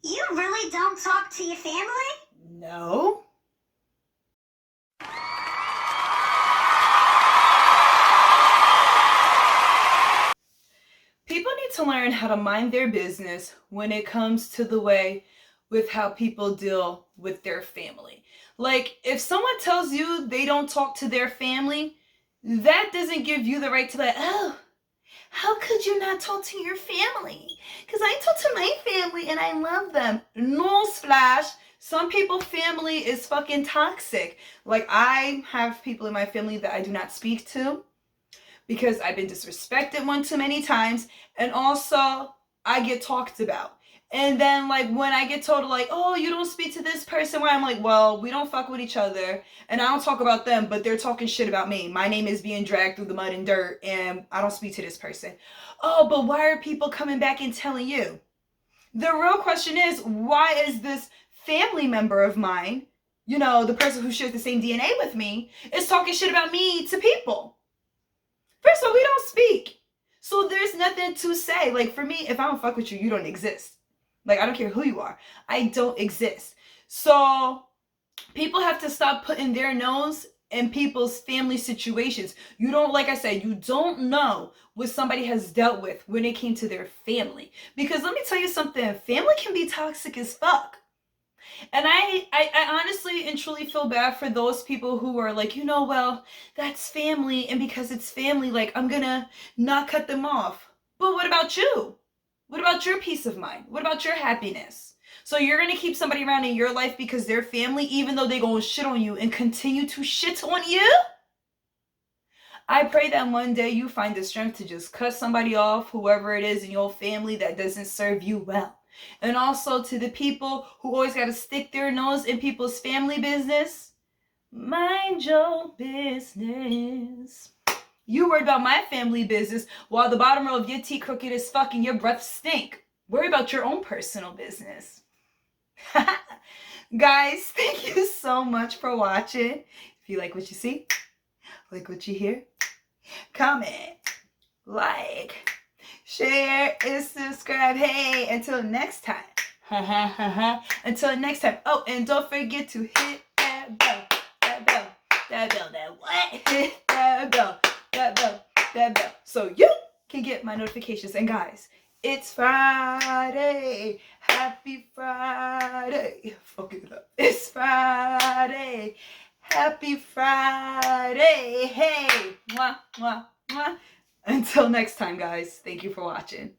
You really don't talk to your family? No. People need to learn how to mind their business when it comes to the way with how people deal with their family. Like, if someone tells you they don't talk to their family, that doesn't give you the right to be like, oh, how could you not talk to your family? Because I talk to my family and I love them. Newsflash, some people's family is fucking toxic. Like, I have people in my family that I do not speak to because I've been disrespected one too many times, and also I get talked about. And then like when I get told like, oh, you don't speak to this person, where I'm like, well, we don't fuck with each other and I don't talk about them, but they're talking shit about me. My name is being dragged through the mud and dirt and I don't speak to this person. Oh, but why are people coming back and telling you? The real question is, why is this family member of mine, you know, the person who shares the same DNA with me, is talking shit about me to people? First of all, we don't speak. So there's nothing to say. Like for me, if I don't fuck with you, you don't exist. Like I don't care who you are. I don't exist. So people have to stop putting their nose in people's family situations. You don't, like I said, you don't know what somebody has dealt with when it came to their family. Because let me tell you something, family can be toxic as fuck. And I honestly and truly feel bad for those people who are like, you know, well, that's family, and because it's family, like, I'm gonna not cut them off. But what about you? What about your peace of mind? What about your happiness? So you're gonna keep somebody around in your life because they're family, even though they gonna shit on you and continue to shit on you? I pray that one day you find the strength to just cut somebody off, whoever it is in your family that doesn't serve you well. And also to the people who always got to stick their nose in people's family business, mind your business. You worried about my family business while the bottom row of your teeth crooked as fuck and your breath stink. Worry about your own personal business. Guys, thank you so much for watching. If you like what you see, like what you hear, comment, like, share, and subscribe. Hey, until next time. Until next time. Oh, and don't forget to hit that bell. That bell. That bell. That what? Hit that bell. That bell. That bell. So you can get my notifications. And guys, it's Friday. Happy Friday. Fuck it up. It's Friday. Happy Friday. Hey. Mwah, mwah, mwah. Until next time, guys. Thank you for watching.